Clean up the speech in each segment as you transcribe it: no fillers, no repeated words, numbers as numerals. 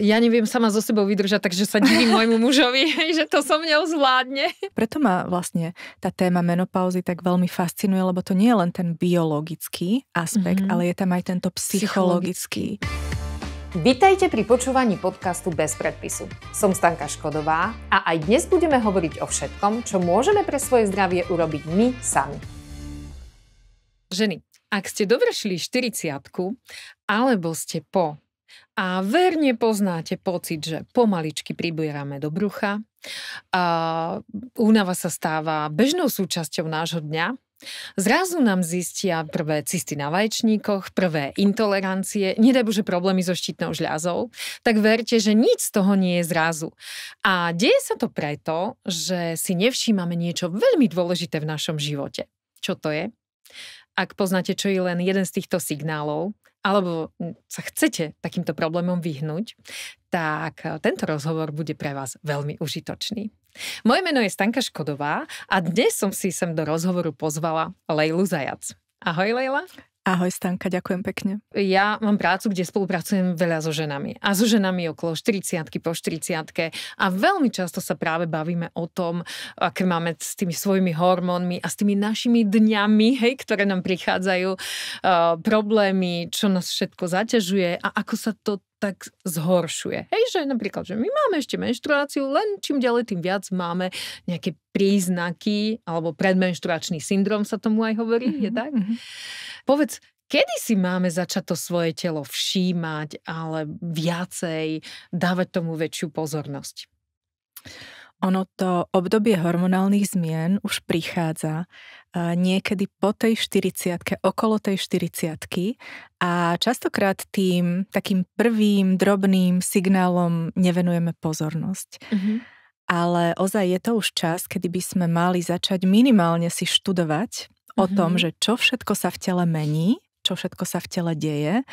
ja neviem sama so sebou vydržať, takže sa divím môjmu mužovi, že to so mňou zvládne. Preto ma vlastne tá téma menopauzy tak veľmi fascinuje, lebo to nie je len ten biologický aspekt, ale je tam aj tento psychologický. Vitajte pri počúvaní podcastu Bez predpisu. Som Stanka Škodová a aj dnes budeme hovoriť o všetkom, čo môžeme pre svoje zdravie urobiť my sami. Ženy, ak ste dovršili 40-ku, alebo ste po a verne poznáte pocit, že pomaličky pribierame do brucha, a únava sa stáva bežnou súčasťou nášho dňa, zrazu nám zistia prvé cysty na vaječníkoch, prvé intolerancie, nedaj Bože problémy so štítnou žľazou, tak verte, že nič z toho nie je zrazu. A deje sa to preto, že si nevšímame niečo veľmi dôležité v našom živote. Čo to je? Ak poznáte, čo je len jeden z týchto signálov, alebo sa chcete takýmto problémom vyhnúť, tak tento rozhovor bude pre vás veľmi užitočný. Moje meno je Stanka Škodová a dnes som si sem do rozhovoru pozvala Lejlu Zajac. Ahoj, Lejla. Ahoj, Stanka, ďakujem pekne. Ja mám prácu, kde spolupracujem veľa so ženami. A so ženami okolo 40-ky, po 40-ke. A veľmi často sa práve bavíme o tom, aké máme s tými svojimi hormónmi a s tými našimi dňami, hej, ktoré nám prichádzajú, problémy, čo nás všetko zaťažuje a ako sa to tak zhoršuje. Hej, že napríklad, že my máme ešte menštruáciu, len čím ďalej, tým viac máme nejaké príznaky, alebo predmenštruačný syndrom sa tomu aj hovorí, je tak? Povedz, kedy si máme začať to svoje telo všímať, ale viacej dávať tomu väčšiu pozornosť? Ono to obdobie hormonálnych zmien už prichádza niekedy po tej 40-ke, okolo tej 40-ky a častokrát tým takým prvým drobným signálom nevenujeme pozornosť. Ale ozaj je to už čas, kedy by sme mali začať minimálne si študovať o tom, že čo všetko sa v tele mení, čo všetko sa v tele deje,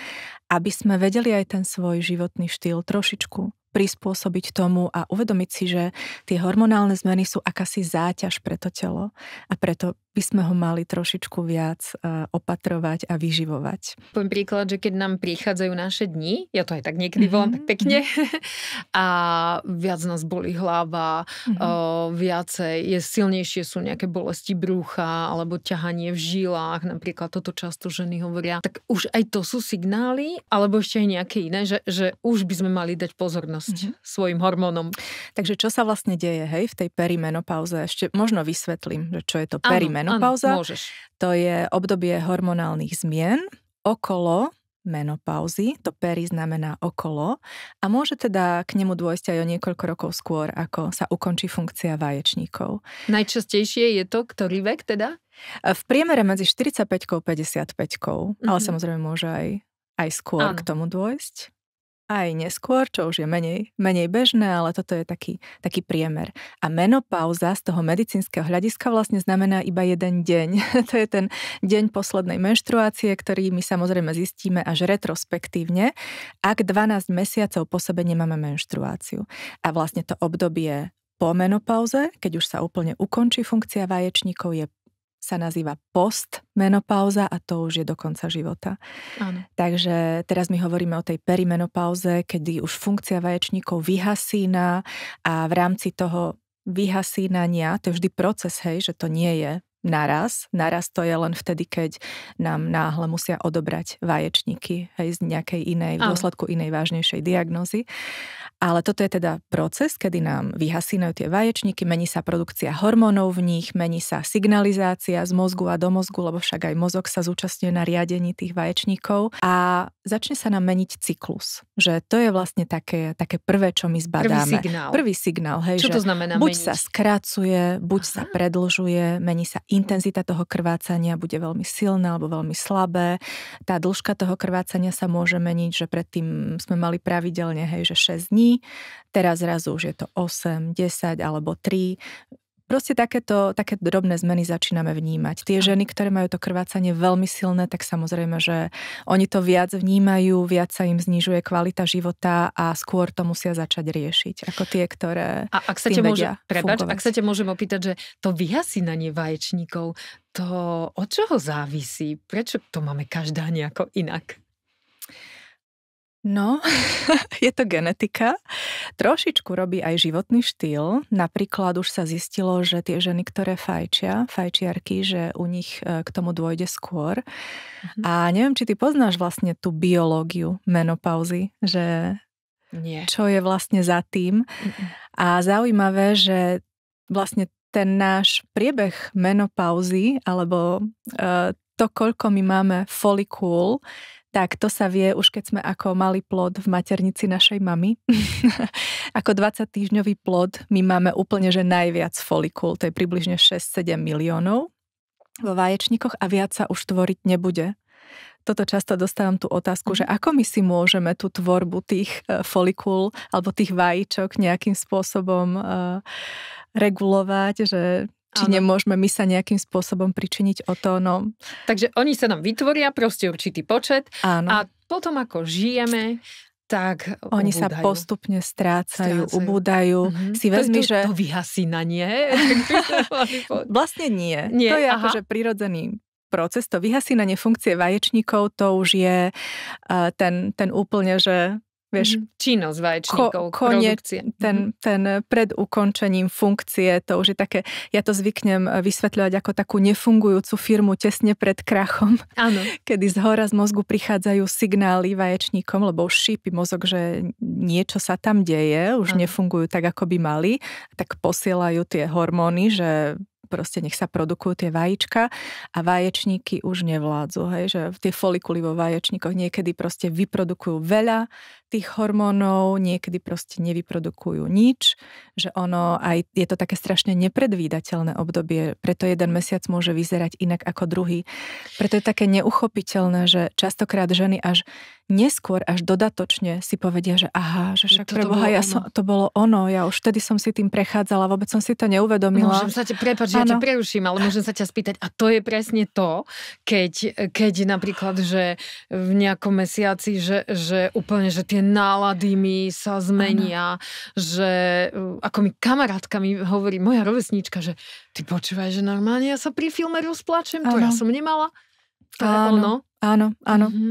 aby sme vedeli aj ten svoj životný štýl trošičku prispôsobiť tomu a uvedomiť si, že tie hormonálne zmeny sú akási záťaž pre to telo a preto by sme ho mali trošičku viac opatrovať a vyživovať. Poviem príklad, že keď nám prichádzajú naše dni, ja to aj tak niekedy volám tak pekne, a viac nás bolí hlava, viacej, silnejšie sú nejaké bolesti brúcha alebo ťahanie v žilách, napríklad toto často ženy hovoria, tak už aj to sú signály, alebo ešte aj nejaké iné, že už by sme mali dať pozornosť svojim hormónom. Takže čo sa vlastne deje, hej, v tej perimenopauze? Ešte možno vysvetlím, že čo je to perimenopauza. Áno, môžeš. To je obdobie hormonálnych zmien okolo menopauzy, to peri znamená okolo a môže teda k nemu dôjsť aj o niekoľko rokov skôr, ako sa ukončí funkcia vaječníkov. Najčastejšie je to ktorý vek teda? V priemere medzi 45-kou a 55-kou, ale samozrejme môže aj skôr k tomu dôjsť. Aj neskôr, čo už je menej bežné, ale toto je taký priemer. A menopauza z toho medicínskeho hľadiska vlastne znamená iba jeden deň. To je ten deň poslednej menštruácie, ktorý my samozrejme zistíme až retrospektívne, ak 12 mesiacov po sebe nemáme menštruáciu. A vlastne to obdobie po menopauze, keď už sa úplne ukončí funkcia vaječníkov, sa nazýva postmenopauza a to už je do konca života. Áno. Takže teraz my hovoríme o tej perimenopauze, kedy už funkcia vaječníkov vyhasína a v rámci toho vyhasínania, to je vždy proces, hej, že to nie je naraz. Naraz to je len vtedy, keď nám náhle musia odobrať vaječníky, hej, z nejakej inej, v dôsledku inej vážnejšej diagnózy. Ale toto je teda proces, kedy nám vyhasínajú tie vaječníky, mení sa produkcia hormónov v nich, mení sa signalizácia z mozgu a do mozgu, lebo však aj mozog sa zúčastňuje na riadení tých vaječníkov a začne sa nám meniť cyklus. Že to je vlastne také prvé, čo my zbadáme. Prvý signál, hej, čo to znamená buď meniť? Sa skracuje, buď sa predlžuje, mení sa intenzita toho krvácania, bude veľmi silné alebo veľmi slabé. Tá dĺžka toho krvácania sa môže meniť, že predtým sme mali pravidelne, hej, že 6 dní, teraz zrazu už je to 8, 10 alebo 3. Proste také drobné zmeny začíname vnímať. Tie ženy, ktoré majú to krvácanie veľmi silné, tak samozrejme, že oni to viac vnímajú, viac sa im znižuje kvalita života a skôr to musia začať riešiť, ako tie, ktoré ak sa ťa môžem opýtať, že to vyhasínanie vaječníkov, to od čoho závisí? Prečo to máme každá nejako inak? No, je to genetika. Trošičku robí aj životný štýl. Napríklad už sa zistilo, že tie ženy, ktoré fajčiarky, že u nich k tomu dôjde skôr. A neviem, či ty poznáš vlastne tú biológiu menopauzy, že Nie. čo je vlastne za tým. A zaujímavé, že vlastne ten náš priebeh menopauzy, alebo to, koľko my máme folikúl, tak to sa vie už keď sme ako malý plod v maternici našej mamy. Ako 20-týždňový plod my máme úplne, že najviac folikúl, to je približne 6-7 miliónov vo vaječníkoch a viac sa už tvoriť nebude. Toto často dostávam tú otázku, že ako my si môžeme tú tvorbu tých folikúl alebo tých vajíčok nejakým spôsobom regulovať, že či nemôžeme my sa nejakým spôsobom pričiniť o to, no. Takže oni sa nám vytvoria proste určitý počet. Áno. A potom ako žijeme, tak oni ubúdajú. sa postupne strácajú. Ubúdajú. Si vezmi, že... To vyhasínanie? Vlastne nie. To je akože prirodzený proces. To vyhasínanie funkcie vaječníkov, to už je ten úplne, že vieš, činnosť vaječníkov, produkcie. Ten pred ukončením funkcie, to už je také, ja to zvyknem vysvetľovať ako takú nefungujúcu firmu tesne pred krachom. Áno. Kedy zhora z mozgu prichádzajú signály vaječníkom, lebo už šípi mozog, že niečo sa tam deje, už nefungujú tak, ako by mali, tak posielajú tie hormóny, že proste nech sa produkujú tie vajíčka a vaječníky už nevládzu, hej, že tie folikuly vo vaječníkoch niekedy proste vyprodukujú veľa tých hormónov, niekedy proste nevyprodukujú nič, že ono aj je to také strašne nepredvídateľné obdobie, preto jeden mesiac môže vyzerať inak ako druhý. Preto je také neuchopiteľné, že častokrát ženy až neskôr, až dodatočne si povedia, že aha, že však preboha, to bolo ono, ja už vtedy som si tým prechádzala, vôbec som si to neuvedomila. Môžem sa prepáč, ja ťa preruším, ale môžem sa ťa spýtať, a to je presne to, keď napríklad, že v nejakom mesiaci, že úplne, že tie nálady mi sa zmenia, že ako mi kamarátka mi hovorí, moja rovesníčka, že ty počúvaj, že normálne ja sa pri filme rozplačem, to ja som nemala. To je ono. Áno.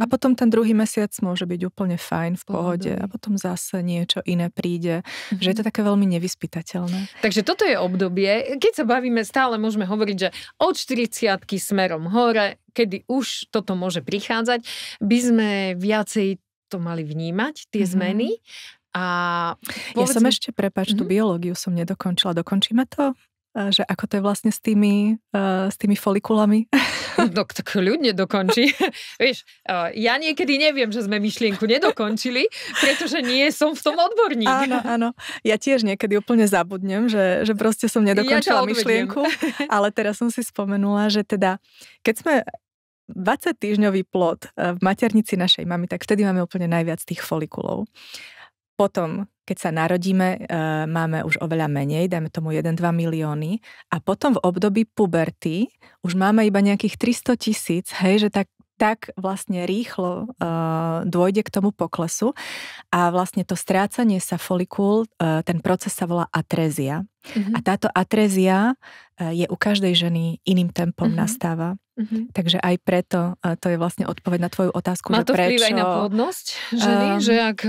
A potom ten druhý mesiac môže byť úplne fajn, v pohode a potom zase niečo iné príde. Že je to také veľmi nevyspytateľné. Takže toto je obdobie, keď sa bavíme, stále môžeme hovoriť, že od 40-ky smerom hore, kedy už toto môže prichádzať, by sme viacej to mali vnímať, tie zmeny. A ja som ešte, prepáč, tú biológiu som nedokončila. Dokončíme to? Že ako to je vlastne s tými folikulami? No, tak ľudne dokončí. Vieš, ja niekedy neviem, že sme myšlienku nedokončili, pretože nie som v tom odborník. Áno. Ja tiež niekedy úplne zabudnem, že proste som nedokončila myšlienku. Ale teraz som si spomenula, že teda, keď sme 20-týždňový plod v maternici našej mamy, tak vtedy máme úplne najviac tých folikulov. Potom, keď sa narodíme, máme už oveľa menej, dajme tomu 1-2 milióny a potom v období puberty už máme iba nejakých 300 000, hej, že tak vlastne rýchlo dôjde k tomu poklesu a vlastne to strácanie sa folikúl, ten proces sa volá atrézia. A táto atrézia je u každej ženy iným tempom nastáva. Takže aj preto to je vlastne odpoveď na tvoju otázku, má že prečo... Má to vplyv aj na plodnosť ženy? Že ak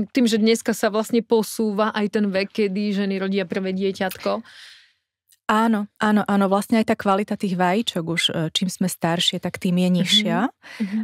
tým, že dneska sa vlastne posúva aj ten vek, kedy ženy rodia prvé dieťatko? Áno. Vlastne aj tá kvalita tých vajíčok už, čím sme staršie, tak tým je nižšia.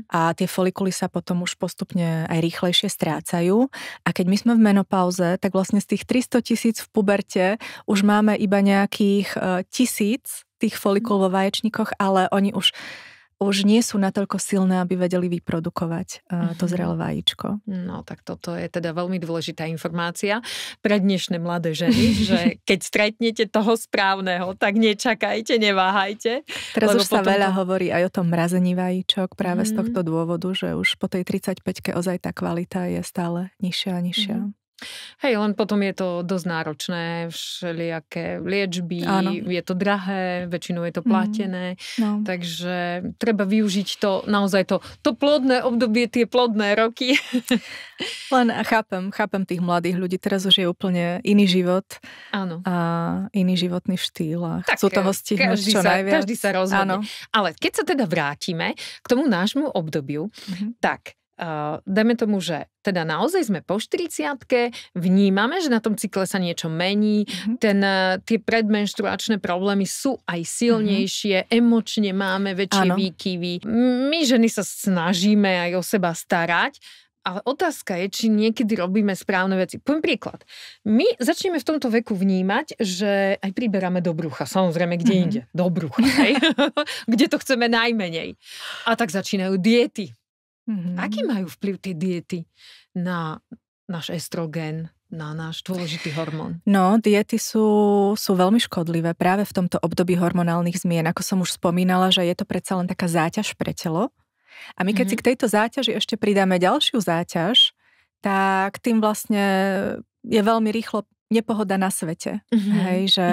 A tie folikuly sa potom už postupne aj rýchlejšie strácajú. A keď my sme v menopauze, tak vlastne z tých 300 000 v puberte už máme iba nejakých 1000 tých folikul vo vaječníkoch, ale oni už nie sú natoľko silné, aby vedeli vyprodukovať to zrelé vajíčko. No, tak toto je teda veľmi dôležitá informácia pre dnešné mladé ženy, že keď stretnete toho správneho, tak nečakajte, neváhajte. Teraz už sa veľa hovorí aj o tom mrazení vajíčok práve z tohto dôvodu, že už po tej 35-ke ozaj tá kvalita je stále nižšia a nižšia. Hej, len potom je to dosť náročné, všelijaké liečby, je to drahé, väčšinou je to platené, takže treba využiť to, naozaj to plodné obdobie, tie plodné roky. Len chápem tých mladých ľudí, teraz už je úplne iný život a iný životný štýl a chcú toho stihnúť čo najviac. Každý sa rozhodne. Ale keď sa teda vrátime k tomu nášmu obdobiu, tak dajme tomu, že teda naozaj sme po 40-ke, vnímame, že na tom cykle sa niečo mení, tie predmenštruačné problémy sú aj silnejšie, emočne máme väčšie výkyvy. My ženy sa snažíme aj o seba starať, ale otázka je, či niekedy robíme správne veci. Poviem príklad. My začneme v tomto veku vnímať, že aj priberáme do brucha. Samozrejme, kde inde? Do brucha. Hej? Kde to chceme najmenej. A tak začínajú diety. Aký majú vplyv tie diety na náš estrogen, na náš dôležitý hormón? No, diety sú veľmi škodlivé práve v tomto období hormonálnych zmien. Ako som už spomínala, že je to predsa len taká záťaž pre telo. A my keď si k tejto záťaži ešte pridáme ďalšiu záťaž, tak tým vlastne je veľmi rýchlo nepohoda na svete. Hej, že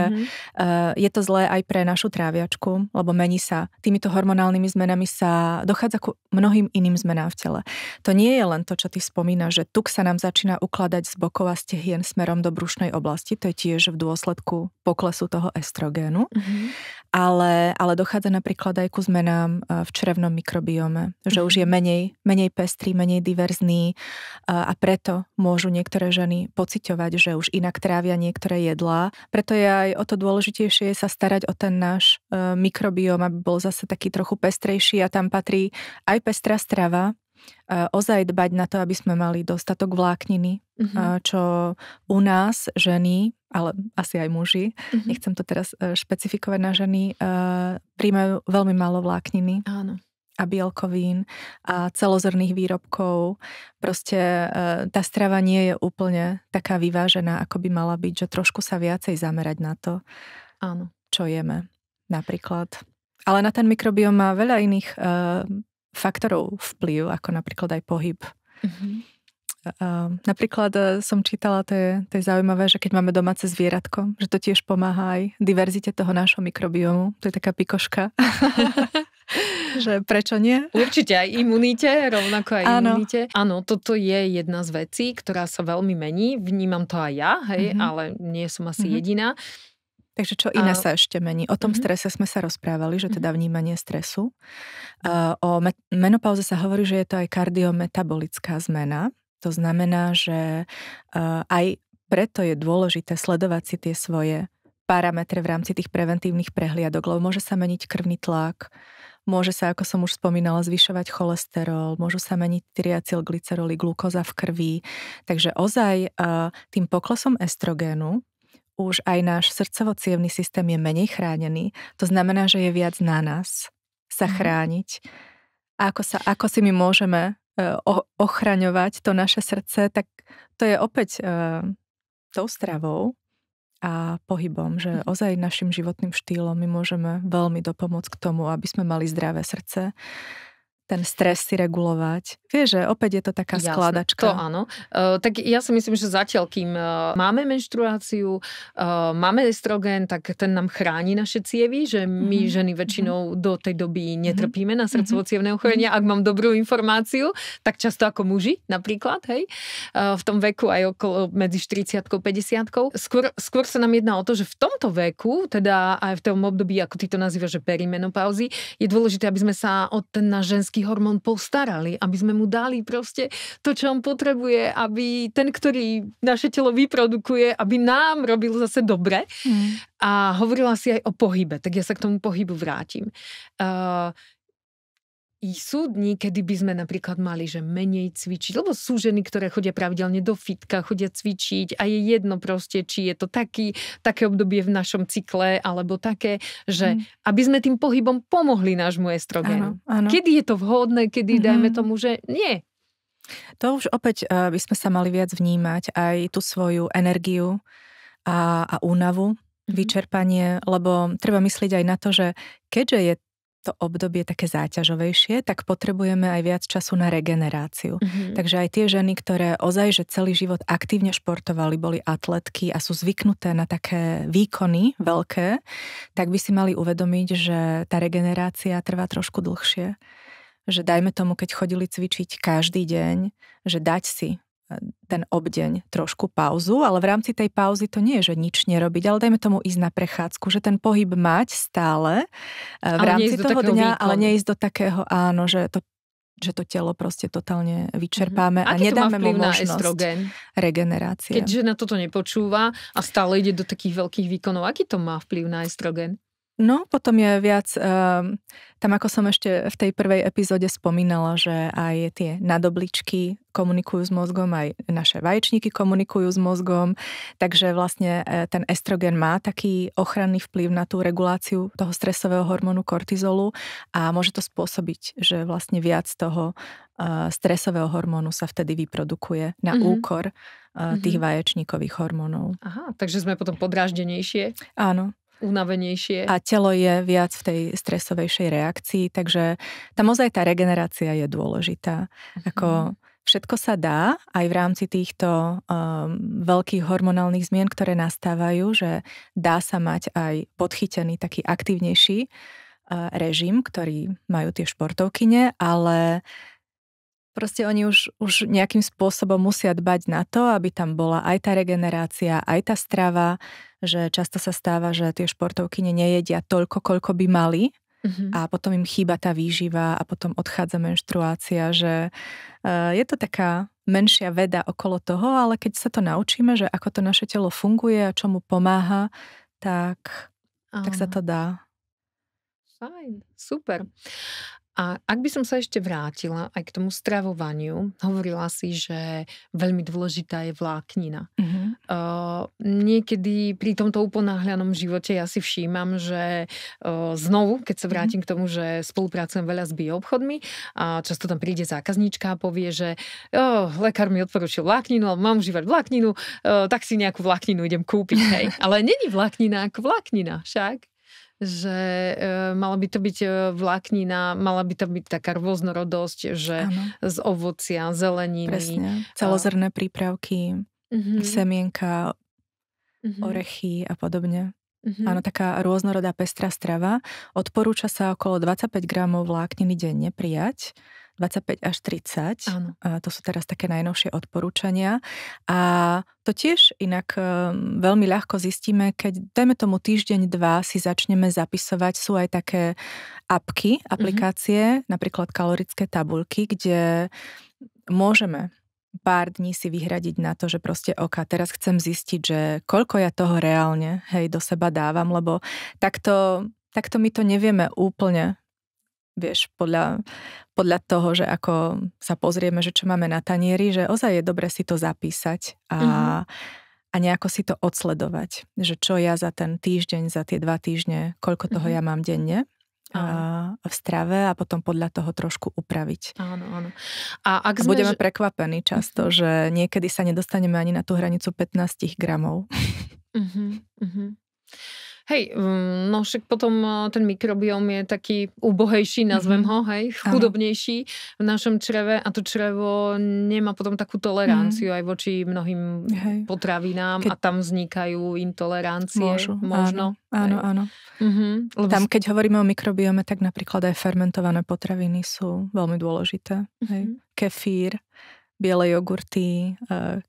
je to zlé aj pre našu tráviačku, lebo mení sa. Týmito hormonálnymi zmenami dochádza ku mnohým iným zmenám v tele. To nie je len to, čo ty spomínaš, že tuk sa nám začína ukladať z bokov a stehien smerom do brušnej oblasti. To je tiež v dôsledku poklesu toho estrogénu. Ale dochádza napríklad aj ku zmenám v črevnom mikrobiome. Že už je menej pestrý, menej diverzný a preto môžu niektoré ženy pociťovať, že už inak trávia niektoré jedlá. Preto je aj o to dôležitejšie sa starať o ten náš mikrobióm, aby bol zase taký trochu pestrejší a tam patrí aj pestrá strava, ozaj dbať na to, aby sme mali dostatok vlákniny, čo u nás ženy, ale asi aj muži, nechcem to teraz špecifikovať na ženy, príjmajú veľmi málo vlákniny. Áno. A bielkovín a celozrnných výrobkov. Proste tá strava nie je úplne taká vyvážená, ako by mala byť, že trošku sa viacej zamerať na to, áno, čo jeme napríklad. Ale na ten mikrobióm má veľa iných faktorov vplyv, ako napríklad aj pohyb. Napríklad som čítala, to je zaujímavé, že keď máme domáce zvieratko, že to tiež pomáha aj diverzite toho nášho mikrobiomu. To je taká pikoška. Že prečo nie? Určite aj imunite, rovnako aj imunite. Áno, toto je jedna z vecí, ktorá sa veľmi mení. Vnímam to aj ja, hej, ale nie som asi jediná. Takže čo iné sa ešte mení? O tom strese sme sa rozprávali, že teda vnímanie stresu. O menopauze sa hovorí, že je to aj kardiometabolická zmena. To znamená, že aj preto je dôležité sledovať si tie svoje parametre v rámci tých preventívnych prehliadok, lebo môže sa meniť krvný tlak, môže sa, ako som už spomínala, zvyšovať cholesterol, môžu sa meniť tyriacylglyceroly, glukóza v krvi. Takže ozaj tým poklesom estrogénu už aj náš srdcovo-cievny systém je menej chránený. To znamená, že je viac na nás sa chrániť. A ako si my môžeme ochraňovať to naše srdce, tak to je opäť tou stravou a pohybom, že ozaj našim životným štýlom my môžeme veľmi dopomôcť k tomu, aby sme mali zdravé srdce, ten stres si regulovať. Vieš, že opäť je to taká skladačka. To áno. Tak ja si myslím, že zatiaľ, kým máme menštruáciu, máme estrogén, tak ten nám chráni naše cievy, že my ženy väčšinou do tej doby netrpíme na srdcovo-cievne ochorenia. Ak mám dobrú informáciu, tak často ako muži napríklad, hej, v tom veku aj okolo medzi 40-50. Skôr sa nám jedná o to, že v tomto veku, teda aj v tom období, ako ty to nazývaš, že perimenopauzy, je dôležité, aby sme sa o ten náš ženský hormón postarali, aby sme mu dali proste to, čo on potrebuje, aby ten, ktorý naše telo vyprodukuje, aby nám robil zase dobre. A hovorila si aj o pohybe, tak ja sa k tomu pohybu vrátim. Sú dni, kedy by sme napríklad mali, že menej cvičiť, lebo sú ženy, ktoré chodia pravidelne do fitka, chodia cvičiť a je jedno proste, či je to také obdobie v našom cykle, alebo také, že aby sme tým pohybom pomohli nášmu estrogénu. Áno. Kedy je to vhodné, kedy dajme tomu, že nie? To už opäť by sme sa mali viac vnímať, aj tú svoju energiu a únavu, vyčerpanie, lebo treba myslieť aj na to, že keďže je to obdobie také záťažovejšie, tak potrebujeme aj viac času na regeneráciu. Takže aj tie ženy, ktoré ozaj, že celý život aktívne športovali, boli atletky a sú zvyknuté na také výkony veľké, tak by si mali uvedomiť, že tá regenerácia trvá trošku dlhšie. Že dajme tomu, keď chodili cvičiť každý deň, že dať si ten obdeň trošku pauzu, ale v rámci tej pauzy to nie je, že nič nerobiť, ale dajme tomu ísť na prechádzku, že ten pohyb mať stále v rámci toho dňa, ale neísť do takého, áno, že to že to telo proste totálne vyčerpáme a nedáme mu možnosť regenerácie. Keď žena toto nepočúva a stále ide do takých veľkých výkonov, aký to má vplyv na estrogen? No, potom je viac, tam ako som ešte v tej prvej epizóde spomínala, že aj tie nadobličky komunikujú s mozgom, aj naše vaječníky komunikujú s mozgom, takže vlastne ten estrogen má taký ochranný vplyv na tú reguláciu toho stresového hormónu kortizolu a môže to spôsobiť, že vlastne viac toho stresového hormónu sa vtedy vyprodukuje na úkor tých vaječníkových hormónov. Aha, takže sme potom podráždenejšie? Áno. Unavenejšie. A telo je viac v tej stresovejšej reakcii, takže tam ozaj tá regenerácia je dôležitá. Ako všetko sa dá aj v rámci týchto veľkých hormonálnych zmien, ktoré nastávajú, že dá sa mať aj podchytený taký aktívnejší režim, ktorý majú tie športovkyne, ale proste oni už nejakým spôsobom musia dbať na to, aby tam bola aj tá regenerácia, aj tá strava, že často sa stáva, že tie športovkyne nejedia toľko, koľko by mali a potom im chýba tá výživa a potom odchádza menštruácia, že je to taká menšia veda okolo toho, ale keď sa to naučíme, že ako to naše telo funguje a čo mu pomáha, tak sa to dá. Fajn, super. A ak by som sa ešte vrátila aj k tomu stravovaniu, hovorila si, že veľmi dôležitá je vláknina. Niekedy pri tomto uponáhľanom živote ja si všímam, že znovu, keď sa vrátim k tomu, že spolupracujem veľa s bioobchodmi a často tam príde zákazníčka a povie, že lekár mi odporučil vlákninu, ale mám užívať vlákninu, tak si nejakú vlákninu idem kúpiť. Hej. Ale není vláknina ako vláknina, však? Že mala by to byť vláknina, mala by to byť taká rôznorodosť, že z ovocia, zeleniny. Presne. Celozrné prípravky, semienka, orechy a podobne. Áno, taká rôznorodá pestrá strava. Odporúča sa okolo 25 gramov vlákniny denne prijať. 25 až 30. Áno. To sú teraz také najnovšie odporúčania. A to tiež inak veľmi ľahko zistíme, keď dajme tomu týždeň, 2 si začneme zapisovať. Sú aj také aplikácie, napríklad kalorické tabuľky, kde môžeme pár dní si vyhradiť na to, že proste teraz chcem zistiť, že koľko ja toho reálne do seba dávam, lebo takto my to nevieme úplne, vieš, podľa toho, že ako sa pozrieme, že čo máme na tanieri, že ozaj je dobre si to zapísať a nejako si to odsledovať, že čo ja za ten týždeň, za tie 2 týždne, koľko toho ja mám denne v strave a potom podľa toho trošku upraviť. Áno. A budeme prekvapení často, že niekedy sa nedostaneme ani na tú hranicu 15 gramov. Hej, no však potom ten mikrobióm je taký ubohejší, nazvem ho, hej, chudobnejší v našom čreve a to črevo nemá potom takú toleranciu aj voči mnohým potravinám a tam vznikajú intolerancie. Možno. Áno. Tam, keď hovoríme o mikrobiome, tak napríklad aj fermentované potraviny sú veľmi dôležité. Hej. Kefír, biele jogurty,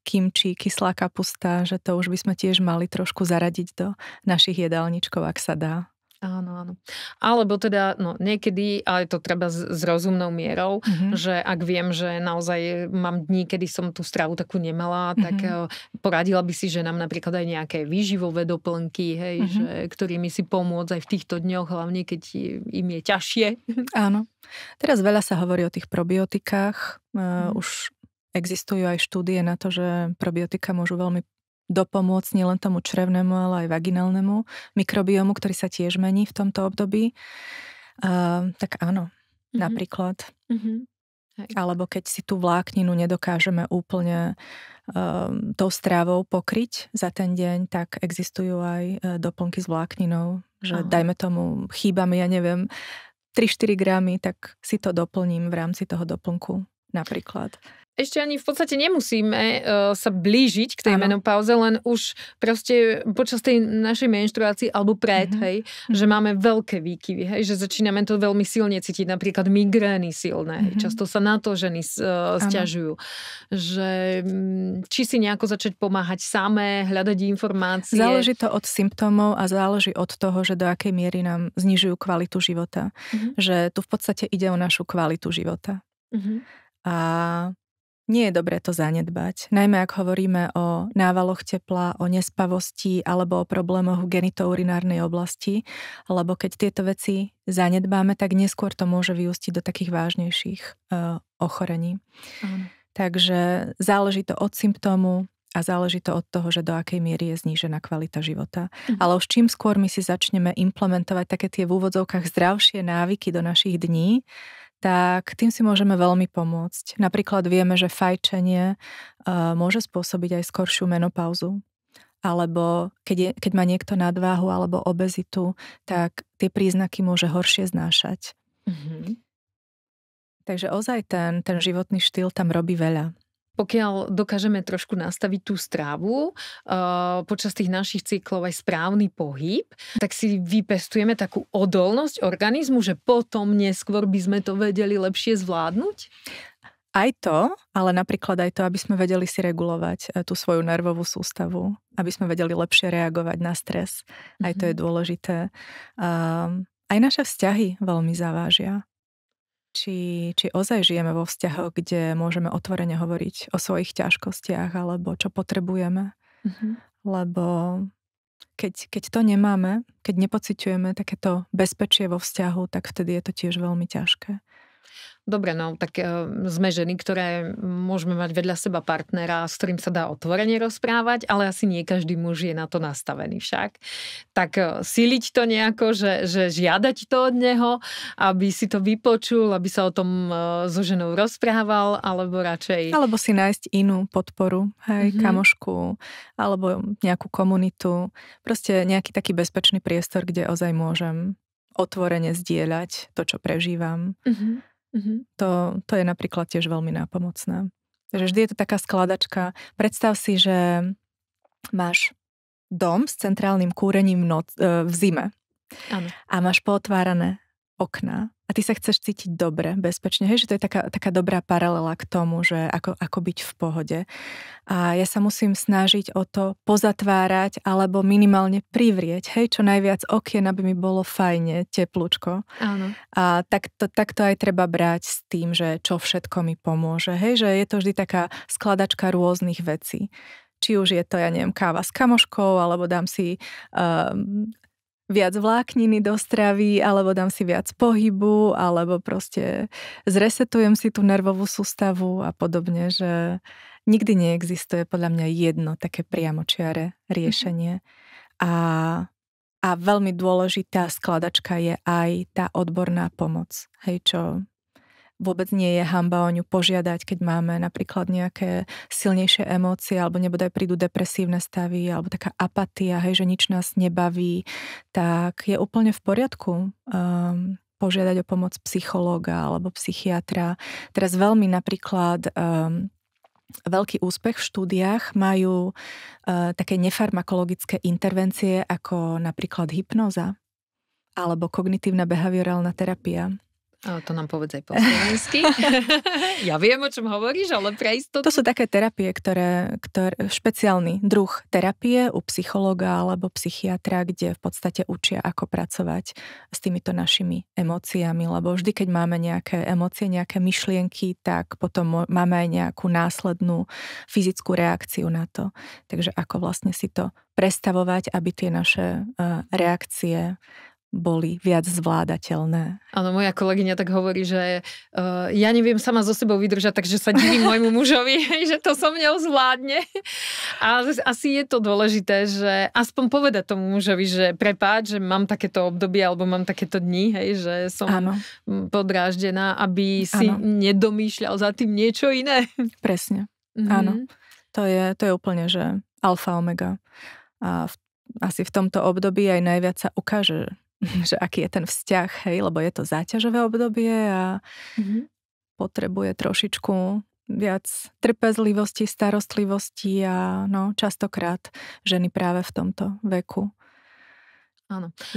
kimči, kyslá kapusta, že to už by sme tiež mali trošku zaradiť do našich jedálničkov, ak sa dá. Áno. Alebo teda, niekedy, ale to treba s rozumnou mierou, že ak viem, že naozaj mám dní, kedy som tú stravu takú nemala, tak poradila by si, že nám napríklad aj nejaké výživové doplnky, že, ktorými si pomôcť aj v týchto dňoch, hlavne keď im je ťažšie. Áno. Teraz veľa sa hovorí o tých probiotikách. Už existujú aj štúdie na to, že probiotika môžu veľmi dopomôcť nielen tomu črevnému, ale aj vaginálnemu mikrobiomu, ktorý sa tiež mení v tomto období. Tak áno, napríklad. Alebo keď si tú vlákninu nedokážeme úplne tou strávou pokryť za ten deň, tak existujú aj doplnky s vlákninou, že dajme tomu, chýba mi, 3-4 gramy, tak si to doplním v rámci toho doplnku napríklad. Ešte ani v podstate nemusíme sa blížiť k tej menopauze, len už proste počas tej našej menštruácii alebo pred, že máme veľké výkyvy, že začíname to veľmi silne cítiť, napríklad migrény silné. Často sa na to ženy sťažujú. Že či si nejako začať pomáhať samé, hľadať informácie. Záleží to od symptómov a záleží od toho, že do akej miery nám znižujú kvalitu života. Že tu v podstate ide o našu kvalitu života. A nie je dobré to zanedbať. Najmä ak hovoríme o návaloch tepla, o nespavosti alebo o problémoch v genitourinárnej oblasti, lebo keď tieto veci zanedbáme, tak neskôr to môže vyústiť do takých vážnejších ochorení. Takže záleží to od symptómu a záleží to od toho, že do akej miery je znížená kvalita života. Ale už čím skôr my si začneme implementovať také tie v úvodzovkách zdravšie návyky do našich dní, tak tým si môžeme veľmi pomôcť. Napríklad vieme, že fajčenie môže spôsobiť aj skoršiu menopauzu. Alebo keď má niekto nadváhu alebo obezitu, tak tie príznaky môže horšie znášať. Takže ozaj ten životný štýl tam robí veľa. Pokiaľ dokážeme trošku nastaviť tú strávu, počas tých našich cyklov aj správny pohyb, tak si vypestujeme takú odolnosť organizmu, že potom neskôr by sme to vedeli lepšie zvládnuť? Aj to, ale napríklad aj to, aby sme vedeli si regulovať tú svoju nervovú sústavu, aby sme vedeli lepšie reagovať na stres. Aj to je dôležité. Aj naše vzťahy veľmi zavážia. Či ozaj žijeme vo vzťahoch, kde môžeme otvorene hovoriť o svojich ťažkostiach alebo čo potrebujeme. Lebo keď to nemáme, keď nepociťujeme takéto bezpečie vo vzťahu, tak vtedy je to tiež veľmi ťažké. Dobre, no tak sme ženy, ktoré môžeme mať vedľa seba partnera, s ktorým sa dá otvorene rozprávať, ale asi nie každý muž je na to nastavený však. Tak siliť to nejako, že žiadať to od neho, aby si to vypočul, aby sa o tom so ženou rozprával, alebo radšej... Alebo si nájsť inú podporu, hej, kamošku, alebo nejakú komunitu. Proste nejaký taký bezpečný priestor, kde ozaj môžem otvorene zdieľať to, čo prežívam. To je napríklad tiež veľmi nápomocné. Takže vždy je to taká skladačka. Predstav si, že máš dom s centrálnym kúrením v zime. Áno. A máš pootvárané okná a ty sa chceš cítiť dobre, bezpečne. Hej, že to je taká dobrá paralela k tomu, že ako byť v pohode. A ja sa musím snažiť o to pozatvárať alebo minimálne privrieť. Hej, čo najviac okien, aby mi bolo fajne, teplúčko. Áno. A takto aj treba brať s tým, že čo všetko mi pomôže. Hej, že je to vždy taká skladačka rôznych vecí. Či už je to, ja neviem, káva s kamoškou, alebo dám si viac vlákniny do stravy, alebo dám si viac pohybu, alebo proste zresetujem si tú nervovú sústavu a podobne, že nikdy neexistuje podľa mňa jedno také priamočiare riešenie. A veľmi dôležitá skladačka je aj tá odborná pomoc. Hej, čo vôbec nie je hanba o ňu požiadať, keď máme napríklad nejaké silnejšie emócie alebo nebodaj prídu depresívne stavy alebo taká apatia, hej, že nič nás nebaví, tak je úplne v poriadku požiadať o pomoc psychológa alebo psychiatra. Teraz veľmi napríklad veľký úspech v štúdiách majú také nefarmakologické intervencie ako napríklad hypnóza alebo kognitívna behaviorálna terapia. To nám povedz aj po slovensky. Ja viem, o čom hovoríš, ale pre istotu. To sú také terapie, ktoré špeciálny druh terapie u psychológa alebo psychiatra, kde v podstate učia, ako pracovať s týmito našimi emóciami, lebo vždy, keď máme nejaké emócie, nejaké myšlienky, tak potom máme aj nejakú následnú fyzickú reakciu na to. Takže ako vlastne si to prestavovať, aby tie naše reakcie boli viac zvládateľné. Áno, moja kolegyňa tak hovorí, že ja neviem sama so sebou vydržať, takže sa divím môjmu mužovi, že to so mňou zvládne. A asi je to dôležité, že aspoň povedať tomu mužovi, že prepáč, že mám takéto obdobie alebo mám takéto dni, hej, že som podráždená, aby si nedomýšľal za tým niečo iné. Presne, áno. To je úplne, že alfa omega. A asi v tomto období aj najviac sa ukáže, že aký je ten vzťah, hej, lebo je to záťažové obdobie a potrebuje trošičku viac trpezlivosti, starostlivosti a častokrát ženy práve v tomto veku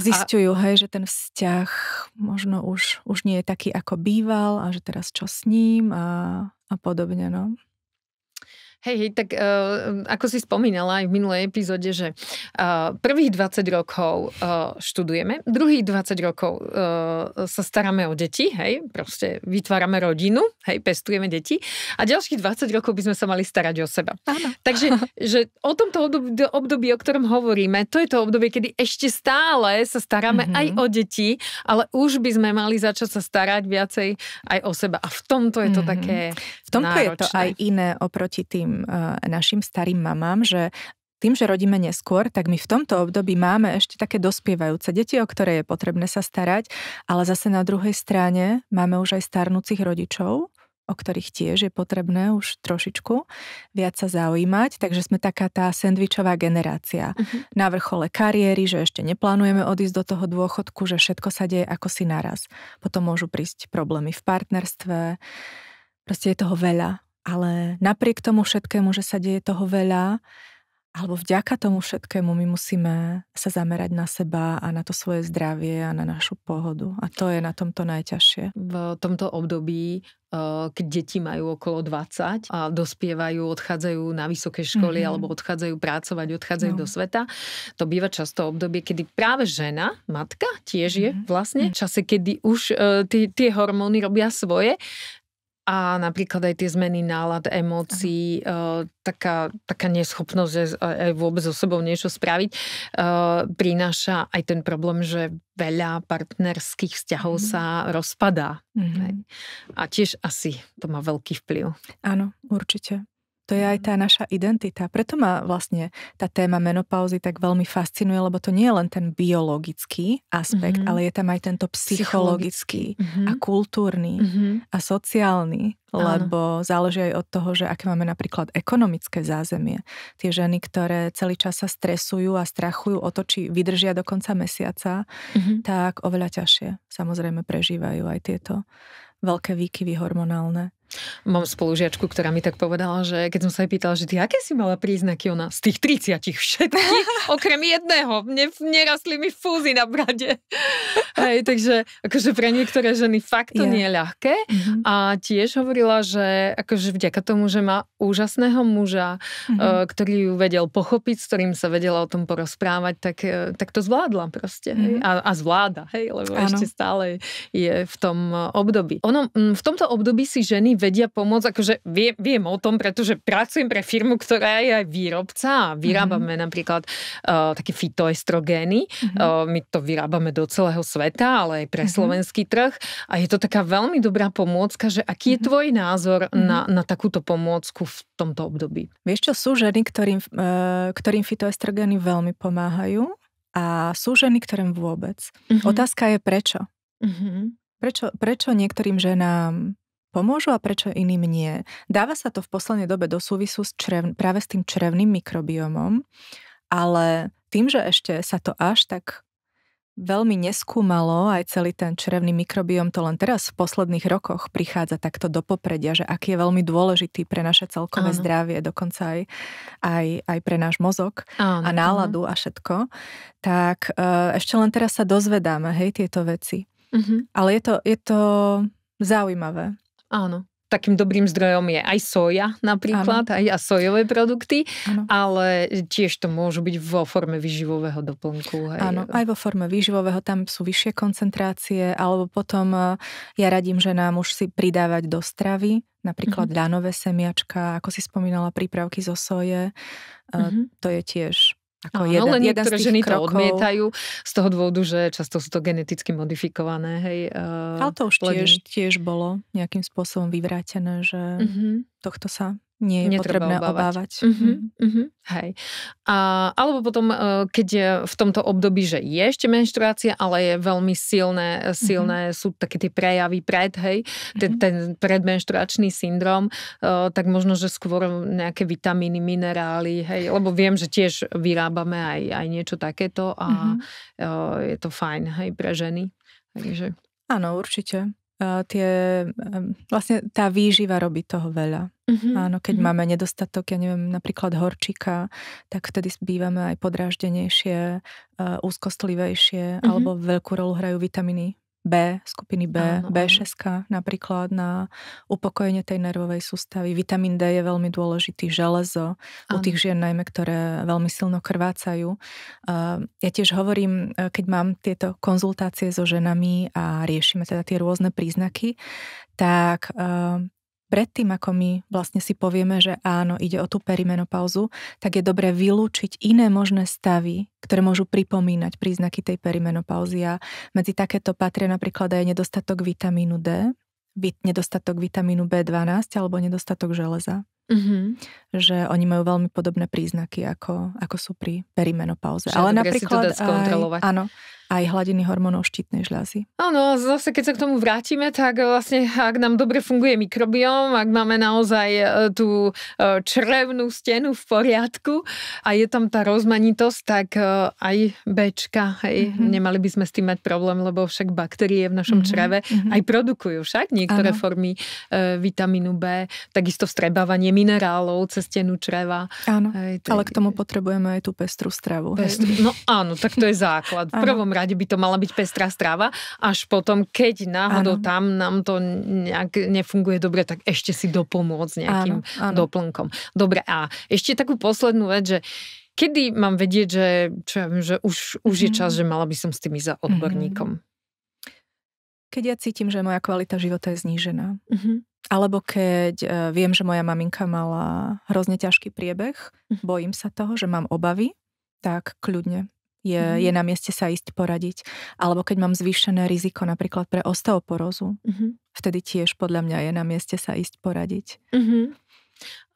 zisťujú, hej, že ten vzťah možno už nie je taký, ako býval a že teraz čo s ním a podobne, no. Hej, tak ako si spomínala aj v minulej epizóde, že prvých 20 rokov študujeme, druhých 20 rokov sa staráme o deti, hej, proste vytvárame rodinu, hej, pestujeme deti a ďalších 20 rokov by sme sa mali starať o seba. Áno. Takže že o tomto období, o ktorom hovoríme, to je to obdobie, kedy ešte stále sa staráme aj o deti, ale už by sme mali začať sa starať viacej aj o seba. A v tomto je to také v tomto náročné. Je to aj iné oproti tým našim starým mamám, že tým, že rodíme neskôr, tak my v tomto období máme ešte také dospievajúce deti, o ktoré je potrebné sa starať, ale zase na druhej strane máme už aj starnúcich rodičov, o ktorých tiež je potrebné už trošičku viac sa zaujímať, takže sme taká tá sendvičová generácia. Na vrchole kariéry, že ešte neplánujeme odísť do toho dôchodku, že všetko sa deje ako si naraz. Potom môžu prísť problémy v partnerstve, proste je toho veľa. Ale napriek tomu všetkému, že sa deje toho veľa, alebo vďaka tomu všetkému my musíme sa zamerať na seba a na to svoje zdravie a na našu pohodu. A to je na tomto najťažšie. V tomto období, keď deti majú okolo 20 a dospievajú, odchádzajú na vysoké školy alebo odchádzajú pracovať, odchádzajú do sveta, to býva často obdobie, kedy práve žena, matka, tiež je vlastne v čase, kedy už tie hormóny robia svoje. A napríklad aj tie zmeny nálad, emócií, taká neschopnosť aj vôbec so sebou niečo spraviť, prináša aj ten problém, že veľa partnerských vzťahov sa rozpadá. A tiež asi to má veľký vplyv. Áno, určite. To je aj tá naša identita. Preto ma vlastne tá téma menopauzy tak veľmi fascinuje, lebo to nie je len ten biologický aspekt, ale je tam aj tento psychologický a kultúrny a sociálny, lebo záleží aj od toho, že aké máme napríklad ekonomické zázemie. Tie ženy, ktoré celý čas sa stresujú a strachujú o to, či vydržia do konca mesiaca, tak oveľa ťažšie samozrejme prežívajú aj tieto veľké výkyvy hormonálne. Mám spolužiačku, ktorá mi tak povedala, že keď som sa jej pýtala, že ty aké si mala príznaky, ona z tých 30 všetkých, okrem jedného, nerastli mi fúzy na brade. Hej, takže akože pre niektoré ženy fakt to nie je ľahké. A tiež hovorila, že akože vďaka tomu, že má úžasného muža, ktorý ju vedel pochopiť, s ktorým sa vedela o tom porozprávať, tak to zvládla proste. Hej? A zvláda, hej, lebo ešte stále je v tom období. Ono, v tomto období si ženy vedia pomôcť, akože viem o tom, pretože pracujem pre firmu, ktorá je aj výrobca a vyrábame napríklad také fytoestrogény. My to vyrábame do celého sveta, ale aj pre slovenský trh a je to taká veľmi dobrá pomôcka, že aký je tvoj názor na takúto pomôcku v tomto období? Vieš čo, sú ženy, ktorým fytoestrogény veľmi pomáhajú a sú ženy, ktorým vôbec. Otázka je prečo. Prečo niektorým ženám pomôžu a prečo iným nie. Dáva sa to v poslednej dobe do súvisu práve s tým črevným mikrobiomom, ale tým, že ešte sa to až tak veľmi neskúmalo, aj celý ten črevný mikrobióm, to len teraz v posledných rokoch prichádza takto do popredia, že aký je veľmi dôležitý pre naše celkové zdravie, dokonca aj pre náš mozog a náladu a všetko, tak ešte len teraz sa dozvedáme, hej, tieto veci. Ale je to zaujímavé. Áno. Takým dobrým zdrojom je aj soja napríklad, aj sojové produkty, ale tiež to môžu byť vo forme výživového doplnku. Áno, aj vo forme výživového, tam sú vyššie koncentrácie, alebo potom ja radím ženám už si pridávať do stravy, napríklad ľanové semiačka, ako si spomínala, prípravky zo soje, to je tiež ako ale niektoré ženy to odmietajú z toho dôvodu, že často sú to geneticky modifikované. Hej, ale to už tiež bolo nejakým spôsobom vyvrátené, že tohto sa nie je potrebné obávať. Hej. Alebo potom, keď je v tomto období, že je ešte menštruácia, ale je veľmi silné sú také tie prejavy ten predmenštruačný syndrom, tak možno, že skôr nejaké vitamíny, minerály, hej, lebo viem, že tiež vyrábame aj niečo takéto a je to fajn, hej, pre ženy. Takže... Áno, určite. Vlastne tá výživa robí toho veľa. Áno, keď máme nedostatok, ja neviem, napríklad horčíka, tak vtedy bývame aj podráždenejšie, úzkostlivejšie, alebo veľkú rolu hrajú vitamíny B, skupiny B, Áno, B6 napríklad na upokojenie tej nervovej sústavy. Vitamín D je veľmi dôležitý, železo u tých žien najmä, ktoré veľmi silno krvácajú. Ja tiež hovorím, keď mám tieto konzultácie so ženami a riešime teda tie rôzne príznaky, tak predtým, ako my vlastne si povieme, že áno, ide o tú perimenopauzu, tak je dobré vylúčiť iné možné stavy, ktoré môžu pripomínať príznaky tej perimenopauzy. A medzi takéto patria napríklad aj nedostatok vitamínu D, nedostatok vitamínu B12 alebo nedostatok železa. Že oni majú veľmi podobné príznaky, ako sú pri perimenopauze. Ale napríklad aj hladiny hormónov štítnej žľazy. Áno, zase keď sa k tomu vrátime, tak vlastne ak nám dobre funguje mikrobióm, ak máme naozaj tú črevnú stenu v poriadku a je tam tá rozmanitosť, tak aj Bčka, nemali by sme s tým mať problém, lebo však baktérie v našom čreve aj produkujú však niektoré formy vitamínu B, takisto vstrebávanie minerálov cez stenu čreva. Áno, ale k tomu potrebujeme aj tú pestrú stravu. No áno, tak to je základ. V prvom rade by to mala byť pestrá strava, až potom, keď náhodou tam nám to nejak nefunguje dobre, tak ešte si dopomôcť nejakým doplnkom. Dobre, a ešte takú poslednú vec, že kedy mám vedieť, že už je čas, že mala by som s tým ísť za odborníkom? Keď ja cítim, že moja kvalita života je znížená. Alebo keď viem, že moja maminka mala hrozne ťažký priebeh, bojím sa toho, že mám obavy, tak kľudne je na mieste sa ísť poradiť. Alebo keď mám zvýšené riziko napríklad pre osteoporózu, vtedy tiež podľa mňa je na mieste sa ísť poradiť.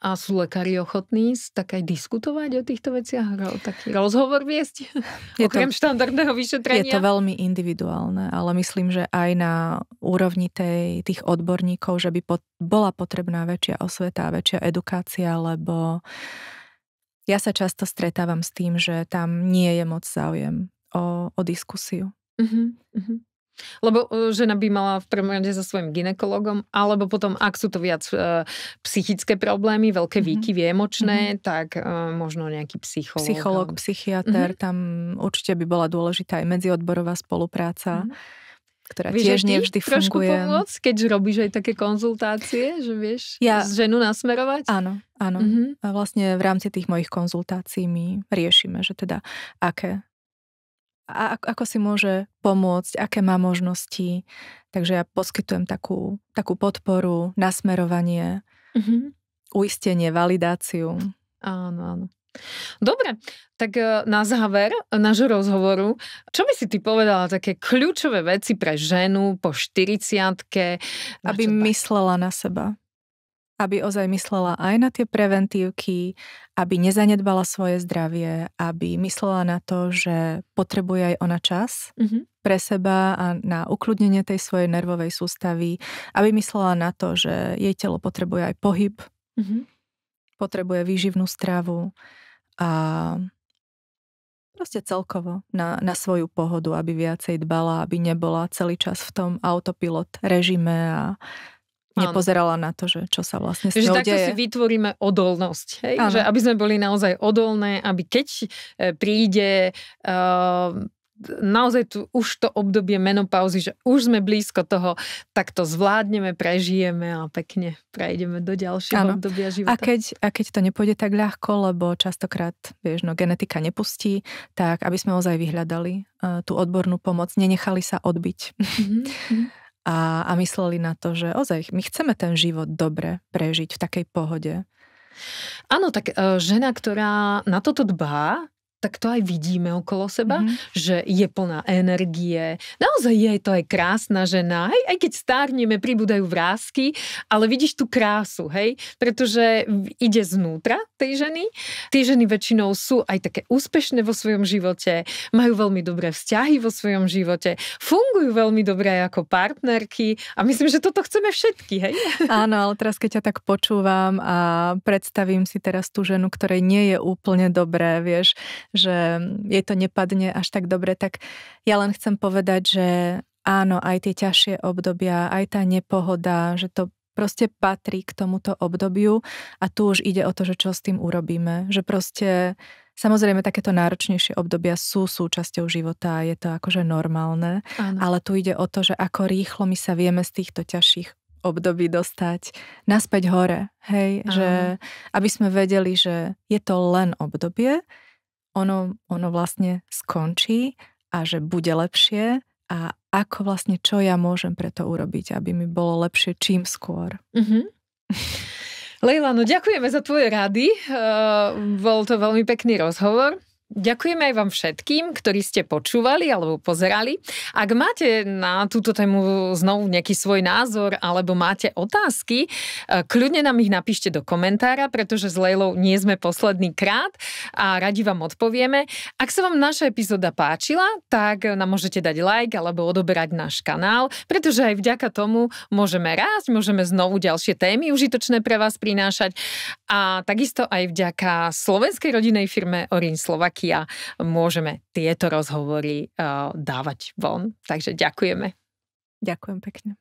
A sú lekári ochotní tak aj diskutovať o týchto veciach? Taký rozhovor viesť? Okrem štandardného vyšetrenia? Je to veľmi individuálne, ale myslím, že aj na úrovni tých odborníkov, že by bola potrebná väčšia osveta, väčšia edukácia, lebo ja sa často stretávam s tým, že tam nie je moc záujem o diskusiu. Lebo žena by mala v prvom rade so svojím gynekologom, alebo potom, ak sú to viac psychické problémy, veľké výkyvy emočné, tak možno nejaký psychológ. Psychológ, psychiater, tam určite by bola dôležitá aj medziodborová spolupráca, ktorá tiež nevždy funguje. Trošku pomôcť, keď robíš aj také konzultácie, že vieš ženu nasmerovať? Áno. A vlastne v rámci tých mojich konzultácií my riešime, že teda ako si môže pomôcť, aké má možnosti. Takže ja poskytujem takú podporu, nasmerovanie, uistenie, validáciu. Áno. Dobre, tak na záver nášho rozhovoru, čo by si ty povedala také kľúčové veci pre ženu po 40-tke? Aby myslela na seba. Aby ozaj myslela aj na tie preventívky, aby nezanedbala svoje zdravie, aby myslela na to, že potrebuje aj ona čas pre seba a na ukľudnenie tej svojej nervovej sústavy, aby myslela na to, že jej telo potrebuje aj pohyb, potrebuje výživnú stravu a proste celkovo na svoju pohodu, aby viacej dbala, aby nebola celý čas v tom autopilot režime a nepozerala na to, že čo sa vlastne s ňou deje. Že takto si vytvoríme odolnosť. Hej? Že aby sme boli naozaj odolné, aby keď príde naozaj už to obdobie menopauzy, že už sme blízko toho, tak to zvládneme, prežijeme a pekne prejdeme do ďalšieho obdobia života. A keď to nepôjde tak ľahko, lebo častokrát, genetika nepustí, tak aby sme ozaj vyhľadali tú odbornú pomoc, nenechali sa odbiť. A mysleli na to, že ozaj my chceme ten život dobre prežiť v takej pohode. Áno, tak žena, ktorá na toto dbá, tak to aj vidíme okolo seba, že je plná energie. Naozaj je to aj krásna žena, hej? Aj keď stárneme, pribúdajú vrásky, ale vidíš tú krásu, hej? Pretože ide znútra tej ženy. Tie ženy väčšinou sú aj také úspešné vo svojom živote, majú veľmi dobré vzťahy vo svojom živote, fungujú veľmi dobre aj ako partnerky a myslím, že toto chceme všetky, hej? Áno, ale teraz keď ťa tak počúvam a predstavím si teraz tú ženu, ktorej nie je úplne dobré, vieš, že jej to nepadne až tak dobre, tak ja len chcem povedať, že áno, aj tie ťažšie obdobia, aj tá nepohoda, že to proste patrí k tomuto obdobiu a tu už ide o to, že čo s tým urobíme. Že proste Samozrejme, takéto náročnejšie obdobia sú súčasťou života a je to akože normálne, ale tu ide o to, že ako rýchlo my sa vieme z týchto ťažších období dostať naspäť hore, hej, že aby sme vedeli, že je to len obdobie, ono vlastne skončí a že bude lepšie a ako vlastne, čo ja môžem pre to urobiť, aby mi bolo lepšie čím skôr. Lejla, no ďakujeme za tvoje rady. Bol to veľmi pekný rozhovor. Ďakujeme aj vám všetkým, ktorí ste počúvali alebo pozerali. Ak máte na túto tému znovu nejaký svoj názor alebo máte otázky, kľudne nám ich napíšte do komentára, pretože s Lejlou nie sme posledný krát a radi vám odpovieme. Ak sa vám naša epizóda páčila, tak nám môžete dať like alebo odoberať náš kanál, pretože aj vďaka tomu môžeme rásť, môžeme znovu ďalšie témy užitočné pre vás prinášať a takisto aj vďaka slovenskej rodinnej firme Orange Slovakia môžeme tieto rozhovory dávať von. Takže ďakujeme. Ďakujem pekne.